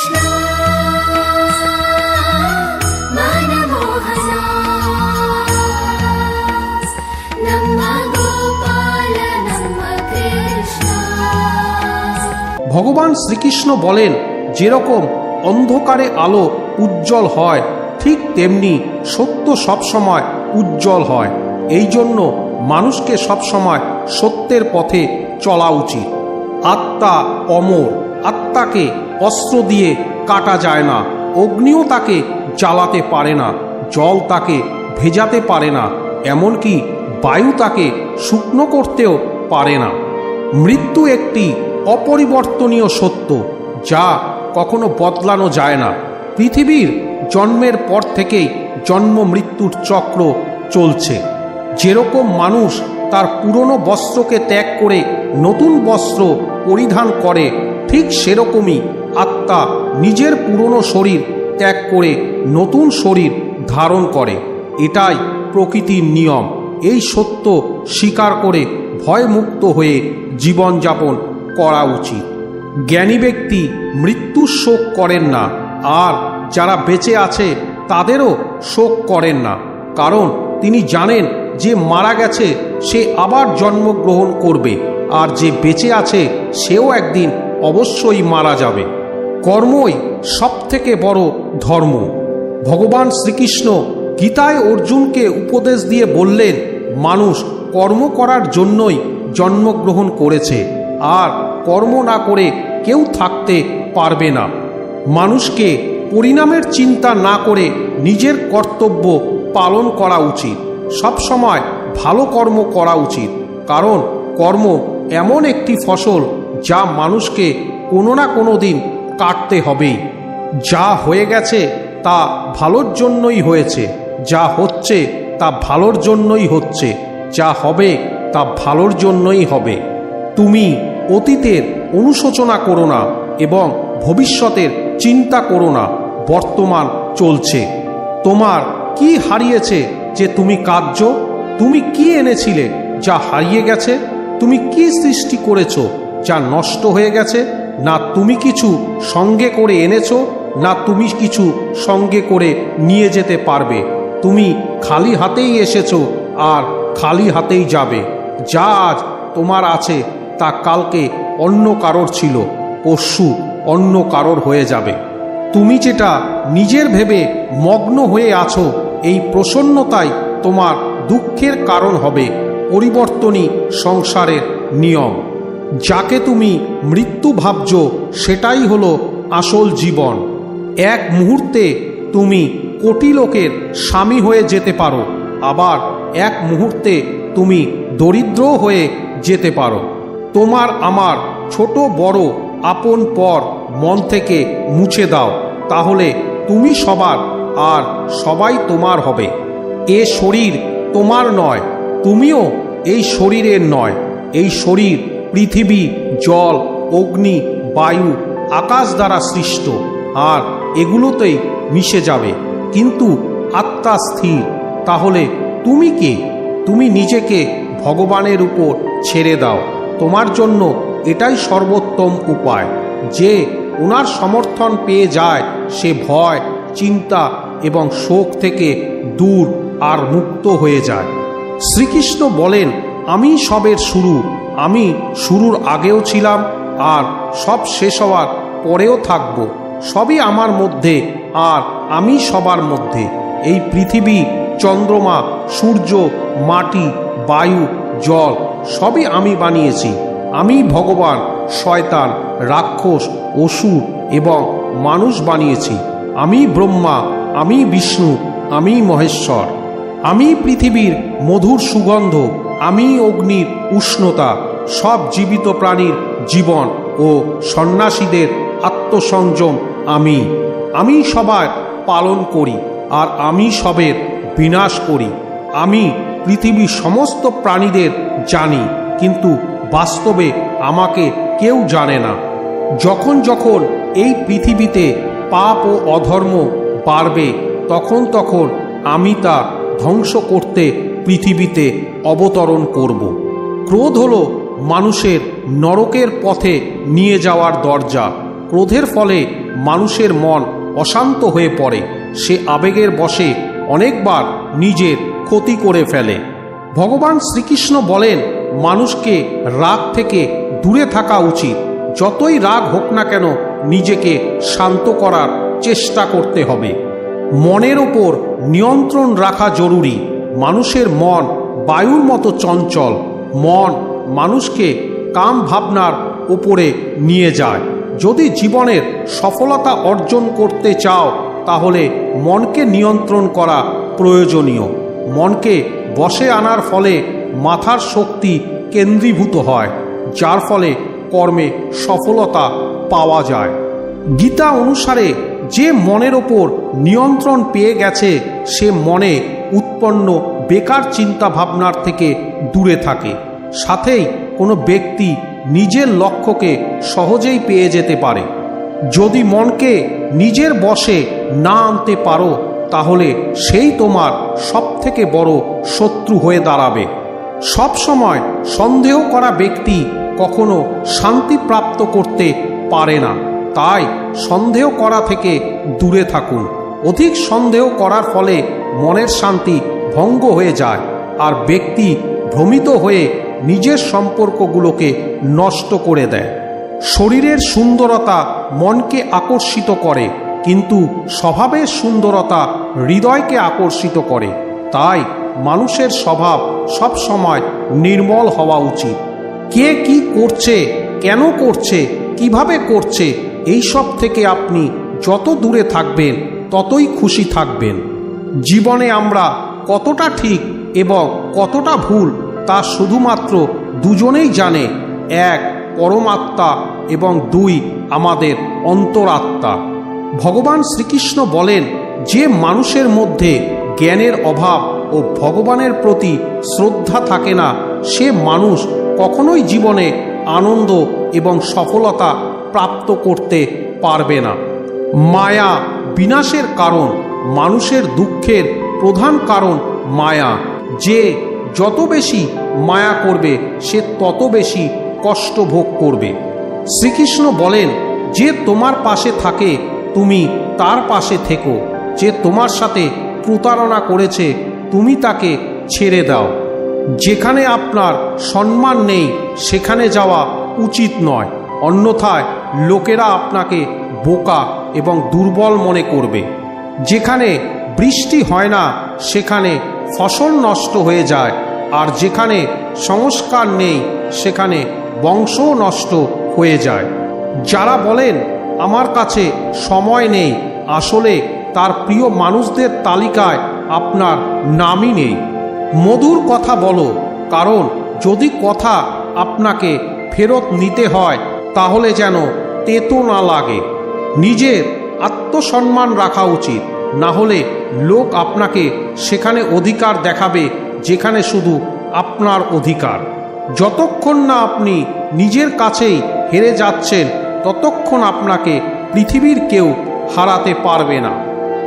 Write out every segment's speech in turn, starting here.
कृष्ण मनमोहना नम्मा गोपाल नम्मा कृष्ण। ভগবান শ্রীকৃষ্ণ বলেন, যেরকম অন্ধকারে আলো উজ্জ্বল হয় ঠিক তেমনি সত্য সবসময় উজ্জ্বল হয়। এই জন্য মানুষকে সবসময় সত্যের পথে চলা উচিত। আত্মা অমর, আত্মাকে অস্ত্র দিয়ে কাটা যায় না, অগ্নিও তাকে জ্বালাতে পারে না, জল তাকে ভেজাতে পারে না, এমনকি বায়ু তাকে শুকনো করতেও পারে না। মৃত্যু একটি অপরিবর্তনীয় সত্য, যা কখনো বদলানো যায় না। পৃথিবীর জন্মের পর থেকেই জন্ম মৃত্যুর চক্র চলছে। যেরকম মানুষ তার পুরনো বস্ত্রকে ত্যাগ করে নতুন বস্ত্র পরিধান করে, ঠিক সেরকমই আত্মা নিজের পুরনো শরীর ত্যাগ করে নতুন শরীর ধারণ করে। এটাই প্রকৃতির নিয়ম। এই সত্য স্বীকার করে ভয়মুক্ত হয়ে জীবনযাপন করা উচিত। জ্ঞানী ব্যক্তি মৃত্যুর শোক করেন না, আর যারা বেঁচে আছে তাদেরও শোক করেন না, কারণ তিনি জানেন যে মারা গেছে সে আবার জন্মগ্রহণ করবে, আর যে বেঁচে আছে সেও একদিন অবশ্যই মারা যাবে। কর্মই সবথেকে বড় ধর্ম। ভগবান শ্রীকৃষ্ণ গীতায় অর্জুনকে উপদেশ দিয়ে বললেন, মানুষ কর্ম করার জন্যই জন্মগ্রহণ করেছে, আর কর্ম না করে কেউ থাকতে পারবে না। মানুষকে পরিণামের চিন্তা না করে নিজের কর্তব্য পালন করা উচিত। সবসময় ভালো কর্ম করা উচিত, কারণ কর্ম এমন একটি ফসল যা মানুষকে কোনো না কোনো দিন কাটতে হবেই। যা হয়ে গেছে তা ভালোর জন্যই হয়েছে, যা হচ্ছে তা ভালোর জন্যই হচ্ছে, যা হবে তা ভালোর জন্যই হবে। তুমি অতীতের অনুশোচনা করো না এবং ভবিষ্যতের চিন্তা করো না। বর্তমান চলছে। তোমার কি হারিয়েছে যে তুমি কাঁদছো? তুমি কি এনেছিলে যা হারিয়ে গেছে? তুমি কি সৃষ্টি করেছো যা নষ্ট হয়ে গেছে? না তুমি কিছু সঙ্গে করে এনেছো, না তুমি কিছু সঙ্গে করে নিয়ে যেতে পারবে। তুমি খালি হাতেই এসেছো আর খালি হাতেই যাবে। যা আজ তোমার আছে তা কালকে অন্য কারোর ছিল, পরশু অন্য কারোর হয়ে যাবে। তুমি যেটা নিজের ভেবে মগ্ন হয়ে আছো, এই প্রসন্নতাই তোমার দুঃখের কারণ হবে। পরিবর্তনই সংসারের নিয়ম। যাকে তুমি মৃত্যু ভাবছো সেটাই হলো আসল জীবন। এক মুহূর্তে তুমি কোটি লোকের স্বামী হয়ে যেতে পারো, আবার এক মুহূর্তে তুমি দরিদ্র হয়ে যেতে পারো। তোমার আমার ছোট বড় আপন পর মন থেকে মুছে দাও, তাহলে তুমি সবার আর সবাই তোমার হবে। এ শরীর তোমার নয়, তুমিও এই শরীরের নয়। এই শরীর পৃথিবী, জল, অগ্নি, বায়ু, আকাশ দ্বারা সৃষ্ট, আর এগুলোতেই মিশে যাবে। কিন্তু আত্মা স্থির। তাহলে তুমি কে? তুমি নিজেকে ভগবানের উপর ছেড়ে দাও। তোমার জন্য এটাই সর্বোত্তম উপায়। যে ওনার সমর্থন পেয়ে যায় সে ভয়, চিন্তা এবং শোক থেকে দূর আর মুক্ত হয়ে যায়। শ্রীকৃষ্ণ বলেন, আমি সবের শুরু। আমি শুরুর আগেও ছিলাম আর সব শেষ হওয়ার পরেও থাকব। সবই আমার মধ্যে আর আমি সবার মধ্যে। এই পৃথিবী, চন্দ্রমা, সূর্য, মাটি, বায়ু, জল সবই আমি বানিয়েছি। আমি ভগবান, শয়তান, রাক্ষস, অসুর এবং মানুষ বানিয়েছি। আমি ব্রহ্মা, আমি বিষ্ণু, আমি মহেশ্বর। আমি পৃথিবীর মধুর সুগন্ধ, আমি অগ্নির উষ্ণতা, সব জীবিত প্রাণীর জীবন ও সন্ন্যাসীদের আত্মসংযম আমি। আমি সবার পালন করি আর আমি সবের বিনাশ করি। আমি পৃথিবীর সমস্ত প্রাণীদের জানি, কিন্তু বাস্তবে আমাকে কেউ জানে না। যখন যখন এই পৃথিবীতে পাপ ও অধর্ম বাড়বে, তখন তখন আমি তা ধ্বংস করতে পৃথিবীতে অবতরণ করব। ক্রোধ হলো মানুষের নরকের পথে নিয়ে যাওয়ার দরজা। ক্রোধের ফলে মানুষের মন অশান্ত হয়ে পড়ে, সে আবেগের বশে অনেকবার নিজের ক্ষতি করে ফেলে। ভগবান শ্রীকৃষ্ণ বলেন, মানুষকে রাগ থেকে দূরে থাকা উচিত। যতই রাগ হোক না কেন নিজেকে শান্ত করার চেষ্টা করতে হবে। মনের ওপর নিয়ন্ত্রণ রাখা জরুরি। মানুষের মন বায়ুর মতো চঞ্চল। মন মানুষকে কাম ভাবনার উপরে নিয়ে যায়। যদি জীবনের সফলতা অর্জন করতে চাও তাহলে মনকে নিয়ন্ত্রণ করা প্রয়োজনীয়। মনকে বশে আনার ফলে মাথার শক্তি কেন্দ্রীভূত হয়, যার ফলে কর্মে সফলতা পাওয়া যায়। গীতা অনুসারে যে মনের ওপর নিয়ন্ত্রণ পেয়ে গেছে সে মনে উৎপন্ন বেকার চিন্তা ভাবনার থেকে দূরে থাকে। সাথেই কোনো ব্যক্তি নিজের লক্ষ্যকে সহজেই পেয়ে যেতে পারে। যদি মনকে নিজের বশে না আনতে পারো তাহলে সেই তোমার সবথেকে বড় শত্রু হয়ে দাঁড়াবে। সব সময় সন্দেহ করা ব্যক্তি কখনো শান্তি প্রাপ্ত করতে পারে না। তাই সন্দেহ করা থেকে দূরে থাকুন। অধিক সন্দেহ করার ফলে মনের শান্তি ভঙ্গ হয়ে যায় আর ব্যক্তি ভ্রমিত হয়ে নিজের সম্পর্কগুলোকে নষ্ট করে দেয়। শরীরের সুন্দরতা মনকে আকর্ষিত করে, কিন্তু স্বভাবের সুন্দরতা হৃদয়কে আকর্ষিত করে। তাই মানুষের স্বভাব সবসময় নির্মল হওয়া উচিত। কে কি করছে, কেন করছে, কিভাবে করছে, এই সব থেকে আপনি যত দূরে থাকবেন ততই খুশি থাকবেন। জীবনে আমরা কতটা ঠিক এবং কতটা ভুল তা শুধুমাত্র দুজনেই জানে, এক পরমাত্মা এবং দুই আমাদের অন্তরাত্মা। ভগবান শ্রীকৃষ্ণ বলেন, যে মানুষের মধ্যে জ্ঞানের অভাব ও ভগবানের প্রতি শ্রদ্ধা থাকে না সে মানুষ কখনোই জীবনে আনন্দ এবং সফলতা প্রাপ্ত করতে পারবে না। মায়া বিনাশের কারণ। মানুষের দুঃখের প্রধান কারণ মায়া। যে যত বেশি মায়া করবে সে তত বেশি কষ্ট ভোগ করবে। শ্রীকৃষ্ণ বলেন, যে তোমার পাশে থাকে তুমি তার পাশে থেকো। যে তোমার সাথে প্রতারণা করেছে তুমি তাকে ছেড়ে দাও। যেখানে আপনার সম্মান নেই সেখানে যাওয়া উচিত নয়, অন্যথায় লোকেরা আপনাকে বোকা এবং দুর্বল মনে করবে। যেখানে বৃষ্টি হয় না সেখানে ফসল নষ্ট হয়ে যায়, আর যেখানে সংস্কার নেই সেখানে বংশও নষ্ট হয়ে যায়। যারা বলেন আমার কাছে সময় নেই, আসলে তার প্রিয় মানুষদের তালিকায় আপনার নামই নেই। মধুর কথা বলো, কারণ যদি কথা আপনাকে ফেরত নিতে হয় তাহলে যেন তেতো না লাগে। নিজের আত্মসম্মান রাখা উচিত, না হলে লোক আপনাকে সেখানে অধিকার দেখাবে যেখানে শুধু আপনার অধিকার। যতক্ষণ না আপনি নিজের কাছেই হেরে যাচ্ছেন ততক্ষণ আপনাকে পৃথিবীর কেউ হারাতে পারবে না।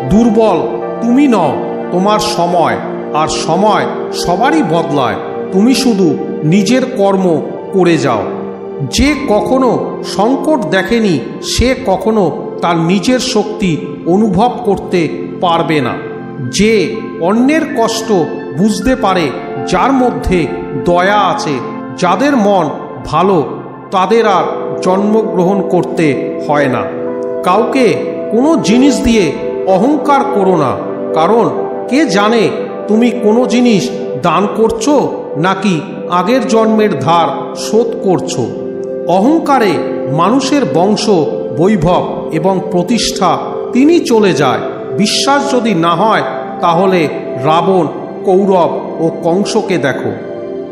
দুর্বল তুমি নও, তোমার সময়, আর সময় সবারই বদলায়। তুমি শুধু নিজের কর্ম করে যাও। যে কখনো সংকট দেখেনি সে কখনো তার নিজের শক্তি অনুভব করতে পারবে না। যে অন্যের কষ্ট বুঝতে পারে, যার মধ্যে দয়া আছে, যাদের মন ভালো, তাদের আর জন্মগ্রহণ করতে হয় না। কাউকে কোনো জিনিস দিয়ে অহংকার করো না, কারণ কে জানে তুমি কোনো জিনিস দান করছো নাকি আগের জন্মের ধার শোধ করছো। অহংকারে মানুষের বংশ, বৈভব এবং প্রতিষ্ঠা তিনি চলে যায়। বিশ্বাস যদি না হয় তাহলে রাবণ, কৌরব ও কংসকে দেখো।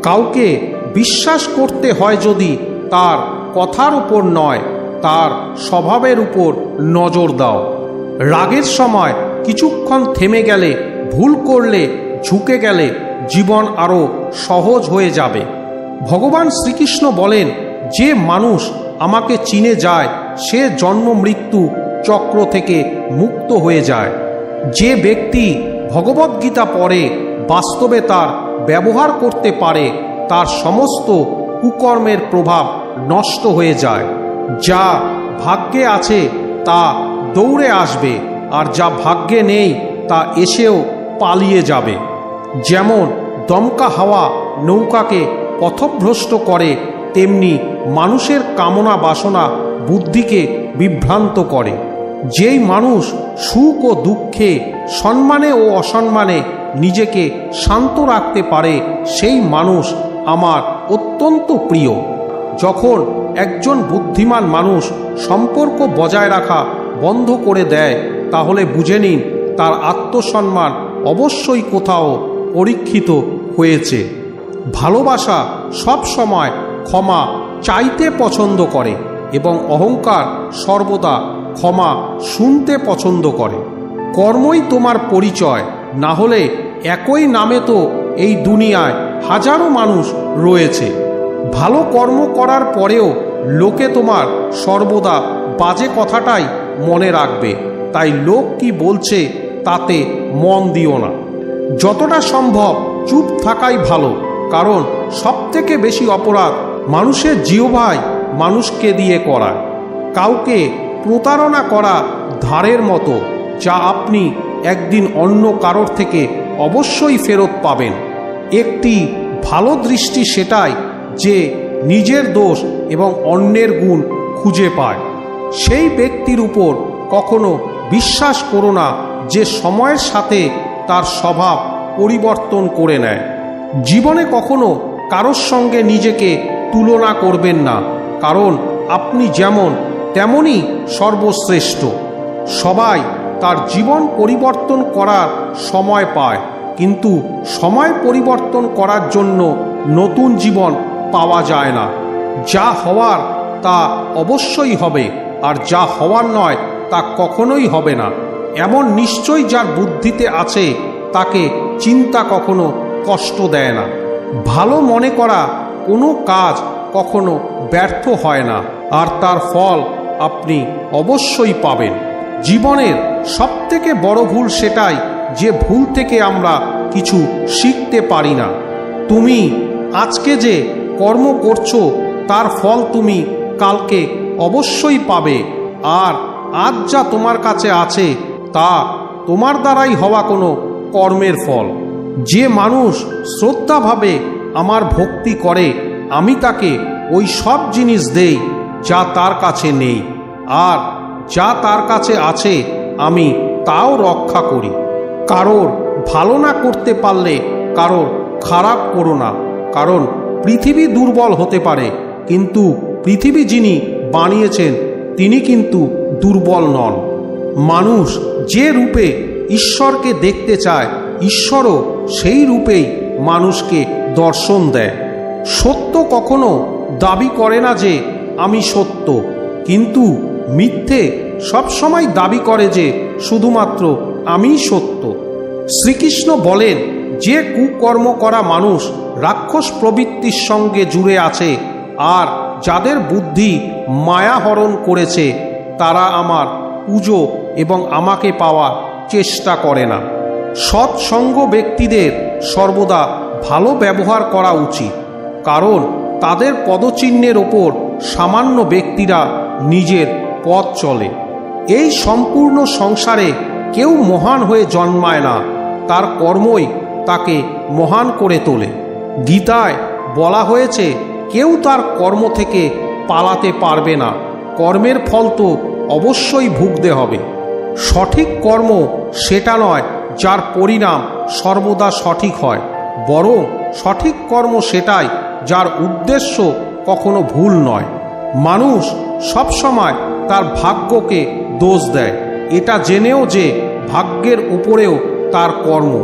কাউকে বিশ্বাস করতে হয় যদি তার কথার উপর নয়, তার স্বভাবের উপর নজর দাও। রাগের সময় কিছুক্ষণ থেমে গেলে, ভুল করলে ঝুঁকে গেলে জীবন আরও সহজ হয়ে যাবে। ভগবান শ্রীকৃষ্ণ বলেন, যে মানুষ আমাকে চিনে যায় সে জন্ম মৃত্যু চক্র থেকে মুক্ত হয়ে যায়। যে ব্যক্তি ভগবদ্গীতা পড়ে, বাস্তবে তার ব্যবহার করতে পারে, তার সমস্ত কুকর্মের প্রভাব নষ্ট হয়ে যায়। যা ভাগ্যে আছে তা দৌড়ে আসবে, আর যা ভাগ্যে নেই তা এসেও পালিয়ে যাবে। যেমন দমকা হাওয়া নৌকাকে পথভ্রষ্ট করে, তেমনি মানুষের কামনা বাসনা বুদ্ধিকে বিভ্রান্ত করে। যেই মানুষ সুখ ও দুঃখে, সম্মানে ও অসম্মানে নিজেকে শান্ত রাখতে পারে, সেই মানুষ আমার অত্যন্ত প্রিয়। যখন একজন বুদ্ধিমান মানুষ সম্পর্ক বজায় রাখা বন্ধ করে দেয়, তাহলে বুঝে নিন তার আত্মসম্মান অবশ্যই কোথাও পরীক্ষিত হয়েছে। ভালোবাসা সব সময় ক্ষমা চাইতে পছন্দ করে এবং অহংকার সর্বদা ক্ষমা শুনতে পছন্দ করে। কর্মই তোমার পরিচয়, না হলে একই নামে তো এই দুনিয়ায় হাজারো মানুষ রয়েছে। ভালো কর্ম করার পরেও লোকে তোমার সর্বদা বাজে কথাটাই মনে রাখবে, তাই লোক কি বলছে তাতে মন দিও না। যতটা সম্ভব চুপ থাকাই ভালো, কারণ সবথেকে বেশি অপরাধ মানুষের জিহ্বায় মানুষকে দিয়ে করায়। কাউকে প্রতারণা করা ধারের মতো, যা আপনি একদিন অন্য কারোর থেকে অবশ্যই ফেরত পাবেন। একটি ভালো দৃষ্টি সেটাই যে নিজের দোষ এবং অন্যের গুণ খুঁজে পায়। সেই ব্যক্তির উপর কখনো বিশ্বাস করো না যে সময়ের সাথে তার স্বভাব পরিবর্তন করে নেয়। জীবনে কখনো কারোর সঙ্গে নিজেকে তুলনা করবেন না, কারণ আপনি যেমন তেমনই সর্বশ্রেষ্ঠ। সবাই তার জীবন পরিবর্তন করার সময় পায়, কিন্তু সময় পরিবর্তন করার জন্য নতুন জীবন পাওয়া যায় না। যা হওয়ার তা অবশ্যই হবে, আর যা হওয়ার নয় তা কখনোই হবে না। এমন নিশ্চয় যার বুদ্ধিতে আছে, তাকে চিন্তা কখনো কষ্ট দেয় না। ভালো মনে করা কোনো কাজ কখনো ব্যর্থ হয় না, আর তার ফল আপনি অবশ্যই পাবেন। জীবনের সবথেকে বড় ভুল সেটাই যে ভুল থেকে আমরা কিছু শিখতে পারি না। তুমি আজকে যে কর্ম করছো তার ফল তুমি কালকে অবশ্যই পাবে, আর আজ যা তোমার কাছে আছে তা তোমার দ্বারাই হওয়া কোনো কর্মের ফল। যে মানুষ শ্রদ্ধাভাবে আমার ভক্তি করে, আমি তাকে ওই সব জিনিস দেই যা তার কাছে নেই, আর যা তার কাছে আছে আমি তাও রক্ষা করি। কারোর ভালো না করতে পারলে কারোর খারাপ করো না, কারণ পৃথিবী দুর্বল হতে পারে, কিন্তু পৃথিবী যিনি বানিয়েছেন তিনি কিন্তু দুর্বল নন। মানুষ যে রূপে ঈশ্বরকে দেখতে চায়, ঈশ্বরও সেই রূপেই মানুষকে দর্শন দেয়। সত্য কখনো দাবি করে না যে আমি সত্য, কিন্তু মিথ্যে সবসময় দাবি করে যে শুধুমাত্র আমিই সত্য। শ্রীকৃষ্ণ বলেন, যে কুকর্ম করা মানুষ রাক্ষস প্রবৃত্তির সঙ্গে জুড়ে আছে আর যাদের বুদ্ধি মায়া হরণ করেছে, তারা আমার পুজো এবং আমাকে পাওয়ার চেষ্টা করে না। সৎসঙ্গ ব্যক্তিদের সর্বদা ভালো ব্যবহার করা উচিত, কারণ তাদের পদচিহ্নের ওপর সামান্য ব্যক্তিরা নিজের পথ চলে। এই সম্পূর্ণ সংসারে কেউ মহান হয়ে জন্মায় না, তার কর্মই তাকে মহান করে তোলে। গীতায় বলা হয়েছে, কেউ তার কর্ম থেকে পালাতে পারবে না, কর্মের ফল তো অবশ্যই ভুগতে হবে। সঠিক কর্ম সেটা নয় যার পরিণাম সর্বদা সঠিক হয়, বরং সঠিক কর্ম সেটাই যার উদ্দেশ্য কখনো ভুল নয়। মানুষ সবসময় তার ভাগ্যকে দোষ দেয়, এটা জেনেও যে ভাগ্যের উপরেও তার কর্ম,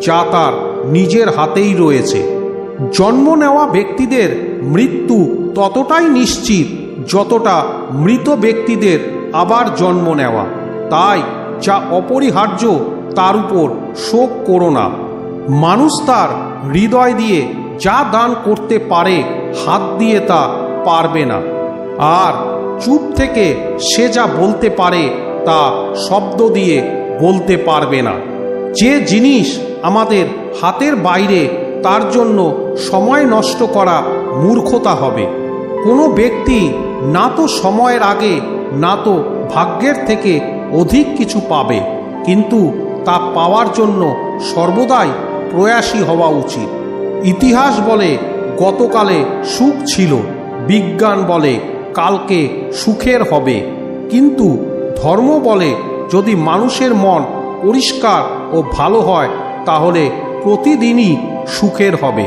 যা তার নিজের হাতেই রয়েছে। জন্ম নেওয়া ব্যক্তিদের মৃত্যু ততটাই নিশ্চিত যতটা মৃত ব্যক্তিদের আবার জন্ম নেওয়া। তাই যা অপরিহার্য তার উপর শোক করো না। মানুষ তার হৃদয় দিয়ে যা দান করতে পারে, হাত দিয়ে তা পারবে না, আর চুপ থেকে সে যা বলতে পারে তা শব্দ দিয়ে বলতে পারবে না। যে জিনিস আমাদের হাতের বাইরে, তার জন্য সময় নষ্ট করা মূর্খতা হবে। কোনো ব্যক্তি না তো সময়ের আগে না তো ভাগ্যের থেকে অধিক কিছু পাবে, কিন্তু তা পাওয়ার জন্য সর্বদাই প্রয়াসী হওয়া উচিত। ইতিহাস বলে গতকালে সুখ ছিল, বিজ্ঞান বলে কালকে সুখের হবে, কিন্তু ধর্ম বলে যদি মানুষের মন পরিষ্কার ও ভালো হয় তাহলে প্রতিদিনই সুখের হবে।